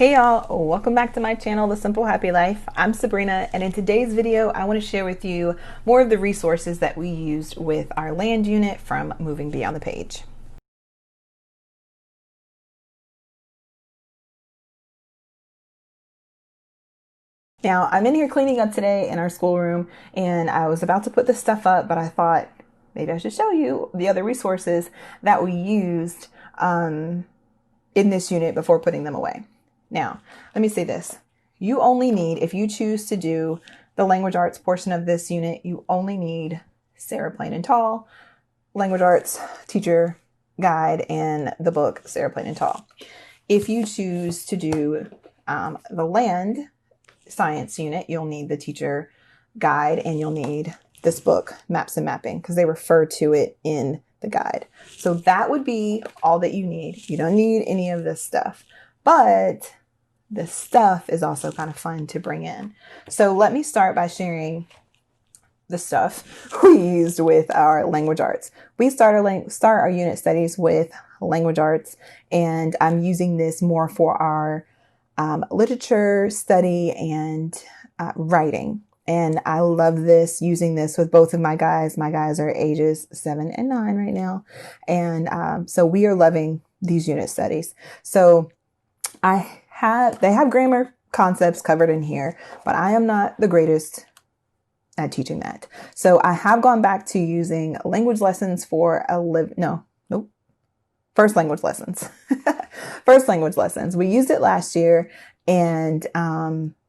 Hey y'all, welcome back to my channel, The Simple Happy Life. I'm Sabrina, and in today's video, I want to share with you more of the resources that we used with our land unit from Moving Beyond the Page. Now, I'm in here cleaning up today in our schoolroom, and I was about to put this stuff up, but I thought maybe I should show you the other resources that we used in this unit before putting them away. Now, let me say this. You only need, if you choose to do the language arts portion of this unit, you only need Sarah Plain and Tall, language arts teacher guide, and the book Sarah Plain and Tall. If you choose to do the land science unit, you'll need the teacher guide and you'll need this book, Maps and Mapping, because they refer to it in the guide. So that would be all that you need. You don't need any of this stuff, but the stuff is also kind of fun to bring in. So let me start by sharing the stuff we used with our language arts. We start our unit studies with language arts, and I'm using this more for our literature study and writing. And I love this, using this with both of my guys. My guys are ages 7 and 9 right now. And so we are loving these unit studies. So they have grammar concepts covered in here, but I am not the greatest at teaching that. So I have gone back to using language lessons for first language lessons. First language lessons. We used it last year and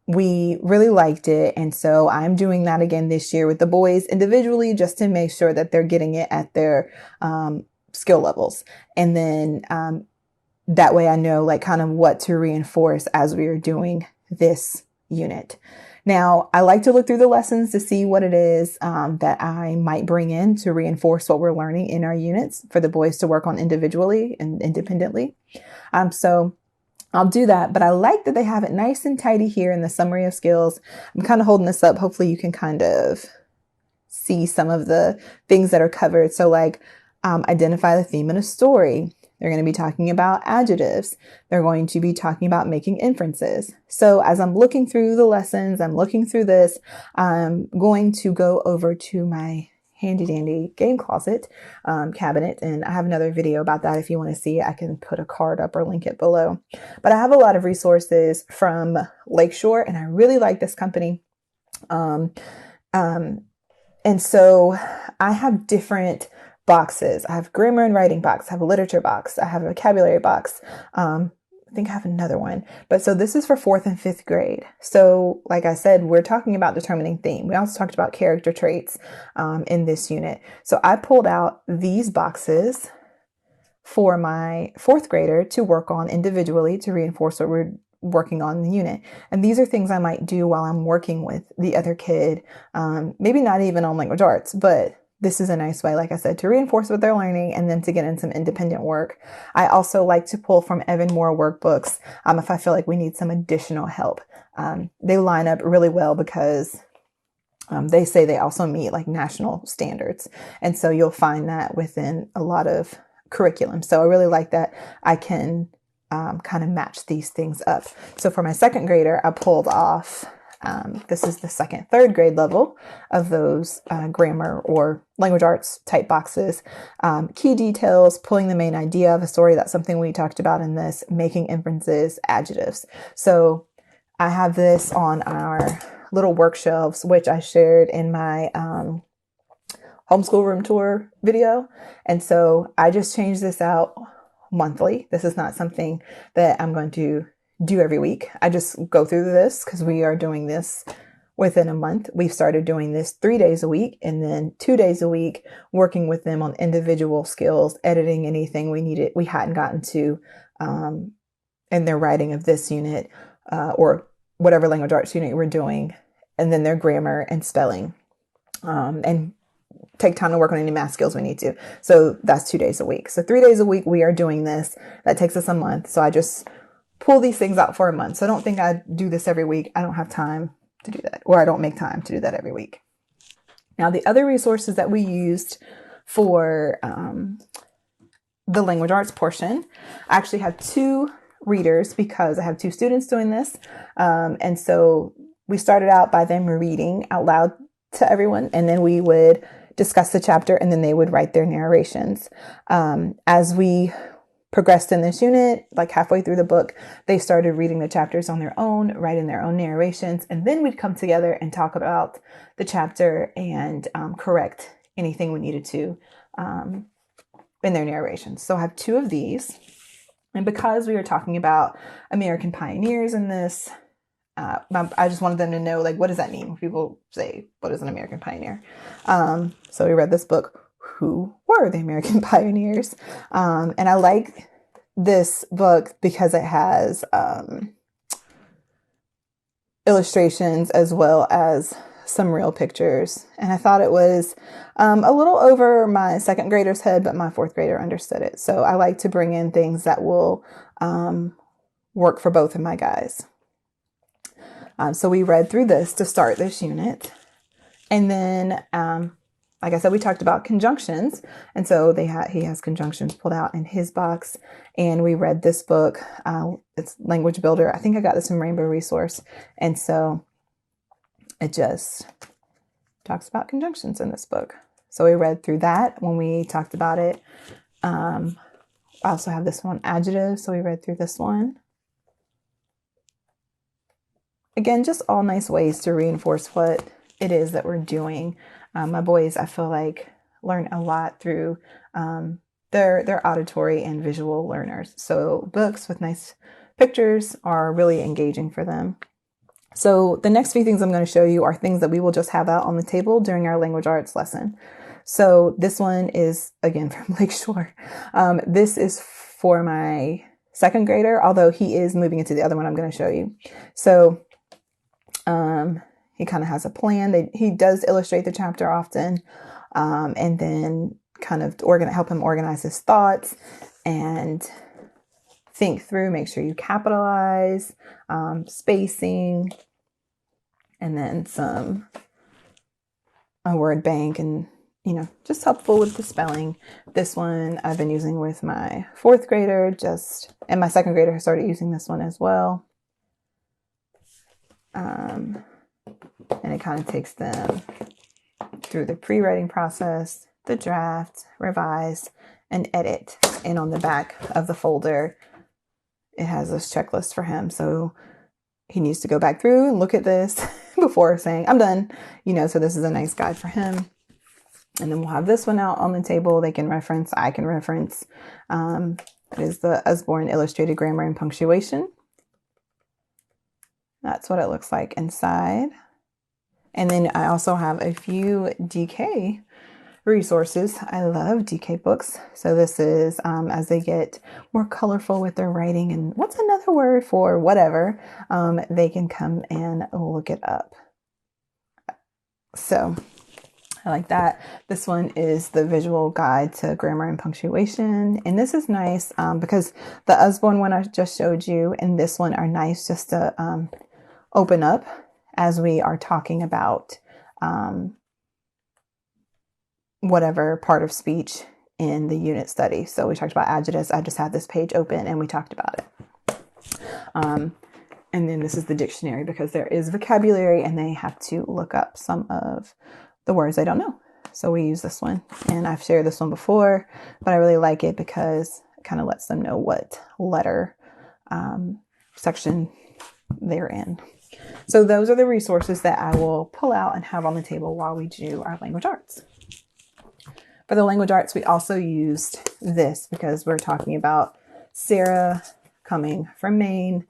we really liked it. And so I'm doing that again this year with the boys individually, just to make sure that they're getting it at their skill levels. And then that way I know like kind of what to reinforce as we are doing this unit. Now, I like to look through the lessons to see what it is that I might bring in to reinforce what we're learning in our units for the boys to work on individually and independently. So I'll do that, but I like that they have it nice and tidy here in the summary of skills. I'm kind of holding this up. Hopefully you can kind of see some of the things that are covered. So like identify the theme in a story. They're going to be talking about adjectives. They're going to be talking about making inferences. So as I'm looking through the lessons, I'm looking through this, I'm going to go over to my handy dandy game closet cabinet. And I have another video about that. If you want to see it, I can put a card up or link it below. But I have a lot of resources from Lakeshore, and I really like this company. And so I have different boxes. I have grammar and writing box. I have a literature box. I have a vocabulary box. I think I have another one. But so this is for 4th and 5th grade. So like I said, we're talking about determining theme. We also talked about character traits in this unit. So I pulled out these boxes for my 4th grader to work on individually to reinforce what we're working on in the unit. And these are things I might do while I'm working with the other kid. Maybe not even on language arts, but this is a nice way, like I said, to reinforce what they're learning and then to get in some independent work. I also like to pull from Evan Moore workbooks if I feel like we need some additional help. They line up really well because they say they also meet like national standards. And so you'll find that within a lot of curriculum. So I really like that I can kind of match these things up. So for my 2nd grader, I pulled off this is the 2nd, 3rd grade level of those grammar or language arts type boxes. Key details, pulling the main idea of a story. That's something we talked about in this, making inferences, adjectives. So I have this on our little work shelves, which I shared in my homeschool room tour video. And so I just changed this out monthly. This is not something that I'm going to do every week. I just go through this because we are doing this within a month. We've started doing this 3 days a week and then 2 days a week, working with them on individual skills, editing anything we hadn't gotten to in their writing of this unit or whatever language arts unit we're doing, and then their grammar and spelling, and take time to work on any math skills we need to. So that's 2 days a week. So 3 days a week we are doing this. That takes us a month. So I just pull these things out for a month. So I don't think I do this every week. I don't have time to do that, or I don't make time to do that every week. Now, the other resources that we used for the language arts portion, I actually have 2 readers because I have 2 students doing this. And so we started out by them reading out loud to everyone, and then we would discuss the chapter, and then they would write their narrations. As we progressed in this unit, like halfway through the book, they started reading the chapters on their own, writing their own narrations, and then we'd come together and talk about the chapter and correct anything we needed to in their narrations. So I have 2 of these. And because we were talking about American pioneers in this, I just wanted them to know, like, what does that mean when people say, what is an American pioneer? So we read this book, Who Were the American Pioneers? And I like this book because it has illustrations as well as some real pictures. And I thought it was a little over my 2nd grader's head, but my 4th grader understood it. So I like to bring in things that will work for both of my guys. So we read through this to start this unit. And then, like I said, we talked about conjunctions. And so he has conjunctions pulled out in his box. And we read this book. It's Language Builder. I think I got this from Rainbow Resource. And so it just talks about conjunctions in this book. So we read through that when we talked about it. I also have this one, adjective. So we read through this one. Again, just all nice ways to reinforce what it is that we're doing. My boys, I feel like, learn a lot through they're auditory and visual learners. So books with nice pictures are really engaging for them. So the next few things I'm going to show you are things that we will just have out on the table during our language arts lesson. So this one is, again, from Lakeshore. This is for my 2nd grader, although he is moving into the other one I'm going to show you. So he kind of has a plan. He does illustrate the chapter often, and then kind of help him organize his thoughts and think through, make sure you capitalize, spacing, and then a word bank, and just helpful with the spelling. This one I've been using with my 4th grader, and my 2nd grader has started using this one as well. And it kind of takes them through the pre-writing process, the draft, revise, and edit. And on the back of the folder, it has this checklist for him. So he needs to go back through and look at this before saying, I'm done. So this is a nice guide for him. And then we'll have this one out on the table. They can reference, I can reference. It is the Usborne Illustrated Grammar and Punctuation. That's what it looks like inside. And then I also have a few DK resources. I love DK books. So this is as they get more colorful with their writing, and what's another word for whatever, they can come and look it up. So I like that. This one is the visual guide to grammar and punctuation. And this is nice because the Usborne one I just showed you and this one are nice just to open up as we are talking about whatever part of speech in the unit study. So we talked about adjectives. I just had this page open and we talked about it. And then this is the dictionary because there is vocabulary and they have to look up some of the words they don't know. So we use this one, and I've shared this one before, but I really like it because it kind of lets them know what letter section they're in. So those are the resources that I will pull out and have on the table while we do our language arts. For the language arts, we also used this because we're talking about Sarah coming from Maine,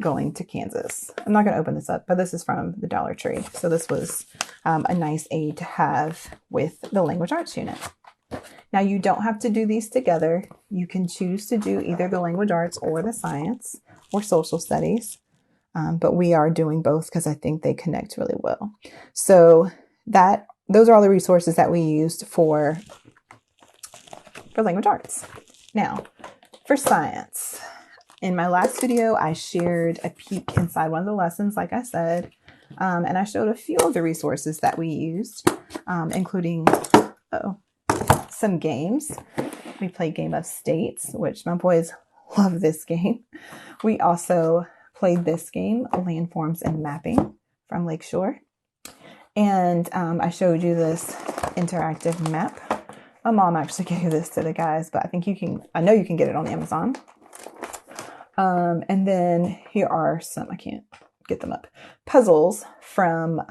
going to Kansas. I'm not going to open this up, but this is from the Dollar Tree. So this was a nice aid to have with the language arts unit. Now you don't have to do these together. You can choose to do either the language arts or the science or social studies. But we are doing both because I think they connect really well. So those are all the resources that we used for language arts. Now, for science. In my last video, I shared a peek inside one of the lessons, like I said, and I showed a few of the resources that we used, including some games. We played Game of States, which my boys love this game. We also played this game, Landforms and Mapping from Lakeshore. And I showed you this interactive map. My mom actually gave this to the guys, but I know you can get it on Amazon. And then here are some, I can't get them up, puzzles from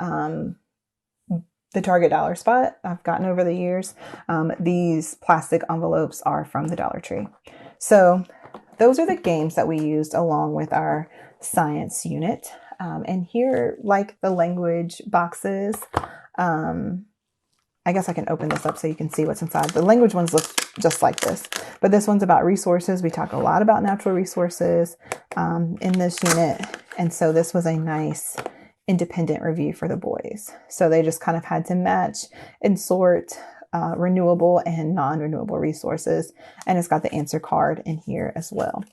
the Target dollar spot I've gotten over the years. These plastic envelopes are from the Dollar Tree. So those are the games that we used along with our science unit. And here, like the language boxes, I guess I can open this up so you can see what's inside. The language ones look just like this, but this one's about resources. We talk a lot about natural resources in this unit. And so this was a nice independent review for the boys. So they just kind of had to match and sort renewable and non-renewable resources. And it's got the answer card in here as well.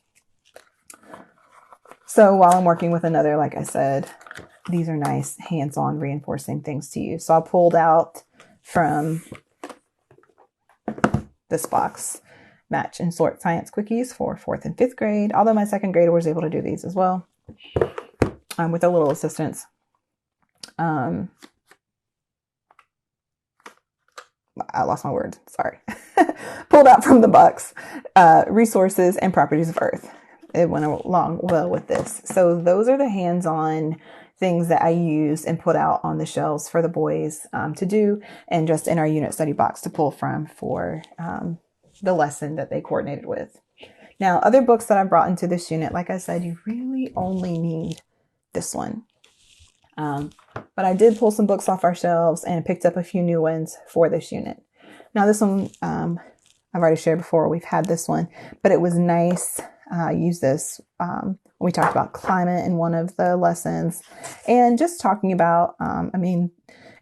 So while I'm working with another, like I said, these are nice hands-on reinforcing things to use. So I pulled out from this box, Match and Sort Science Quickies for 4th and 5th grade. Although my 2nd grader was able to do these as well with a little assistance. I lost my words, sorry. Pulled out from the box, Resources and Properties of Earth. It went along well with this. So those are the hands-on things that I used and put out on the shelves for the boys to do, and just in our unit study box to pull from for the lesson that they coordinated with. Now, other books that I brought into this unit, like I said, you really only need this one. But I did pull some books off our shelves and picked up a few new ones for this unit. Now, this one, I've already shared before, we've had this one, but it was nice. Use this we talked about climate in one of the lessons, and just talking about, in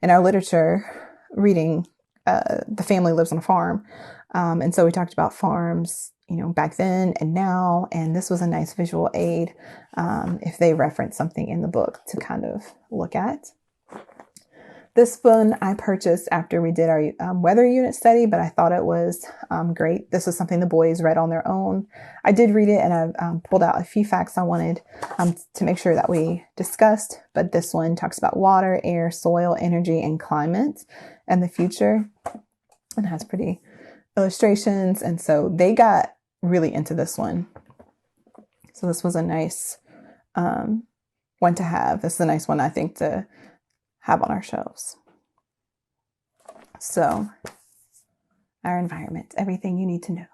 our literature reading, the family lives on a farm. And so we talked about farms, back then and now, and this was a nice visual aid if they reference something in the book to kind of look at. This one I purchased after we did our weather unit study, but I thought it was great. This is something the boys read on their own. I did read it, and I pulled out a few facts I wanted to make sure that we discussed. But this one talks about water, air, soil, energy, and climate and the future, and has pretty illustrations. And so they got really into this one. So this was a nice one to have. This is a nice one, I think, to have on our shelves. So our environment, everything you need to know.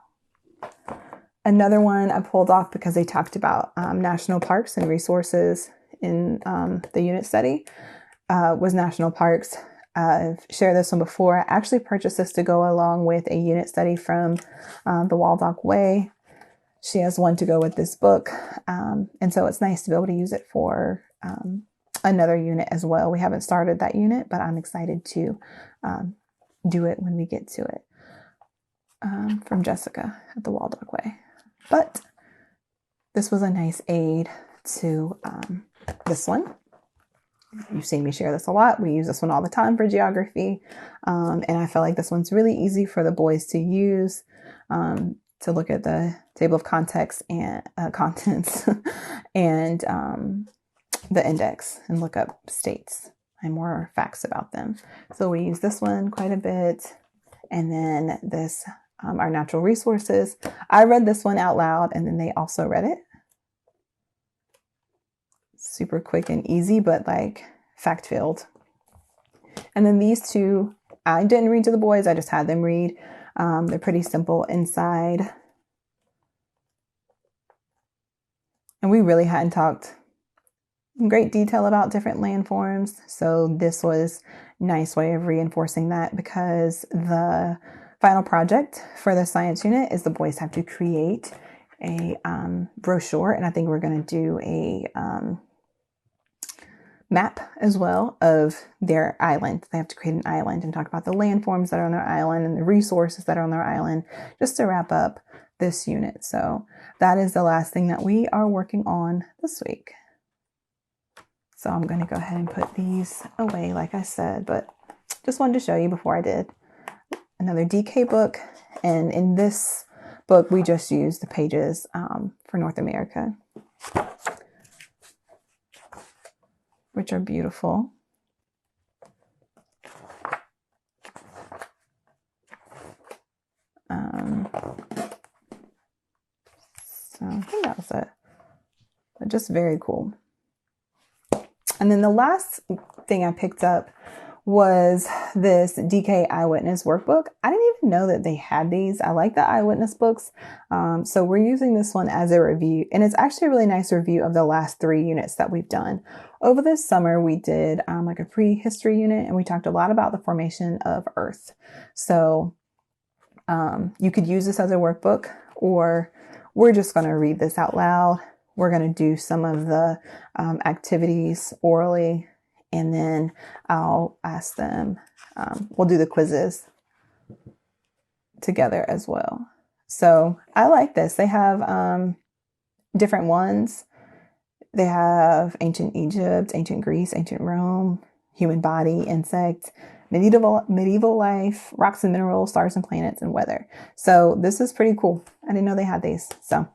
Another one I pulled off because they talked about national parks and resources in the unit study was national parks. I've shared this one before. I actually purchased this to go along with a unit study from the Waldock Way. She has one to go with this book. And so it's nice to be able to use it for another unit as well. We haven't started that unit, but I'm excited to do it when we get to it. From Jessica at the Waldock Way. But this was a nice aid to this one. You've seen me share this a lot. We use this one all the time for geography. And I feel like this one's really easy for the boys to use, to look at the table of context and contents and the index and look up states and more facts about them. So we use this one quite a bit. And then this, our natural resources. I read this one out loud, and then they also read it. Super quick and easy, but like fact-filled. And then these two, I didn't read to the boys. I just had them read. They're pretty simple inside. And we really hadn't talked in great detail about different landforms. So this was a nice way of reinforcing that, because the final project for the science unit is the boys have to create a brochure. And I think we're going to do a map as well of their island. They have to create an island and talk about the landforms that are on their island and the resources that are on their island, just to wrap up this unit. So that is the last thing that we are working on this week. So I'm going to go ahead and put these away, like I said, but just wanted to show you before I did. Another DK book. And in this book, we just used the pages for North America, which are beautiful. So I think that was it. But just very cool. And then the last thing I picked up was this DK Eyewitness workbook. I didn't even know that they had these. I like the eyewitness books. So we're using this one as a review, and it's actually a really nice review of the last 3 units that we've done. Over this summer, we did like a prehistory unit, and we talked a lot about the formation of Earth. So you could use this as a workbook, or we're just going to read this out loud. We're going to do some of the activities orally, and then I'll ask them. We'll do the quizzes together as well. So I like this. They have different ones. They have ancient Egypt, ancient Greece, ancient Rome, human body, insects, medieval life, rocks and minerals, stars and planets, and weather. So this is pretty cool. I didn't know they had these. So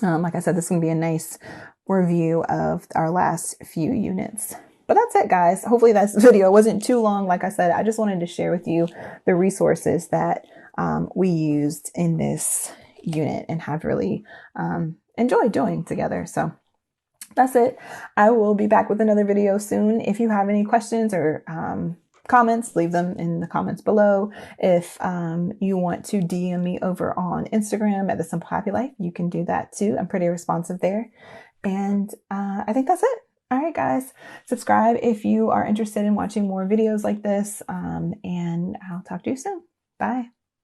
like I said, this is going to be a nice review of our last few units. But that's it, guys. Hopefully this video wasn't too long. Like I said, I just wanted to share with you the resources that we used in this unit and have really enjoyed doing together. So that's it. I will be back with another video soon. If you have any questions or comments, leave them in the comments below. If you want to DM me over on Instagram at The Simple Happy Life, you can do that too. I'm pretty responsive there. And I think that's it. All right, guys, subscribe if you are interested in watching more videos like this. And I'll talk to you soon. Bye.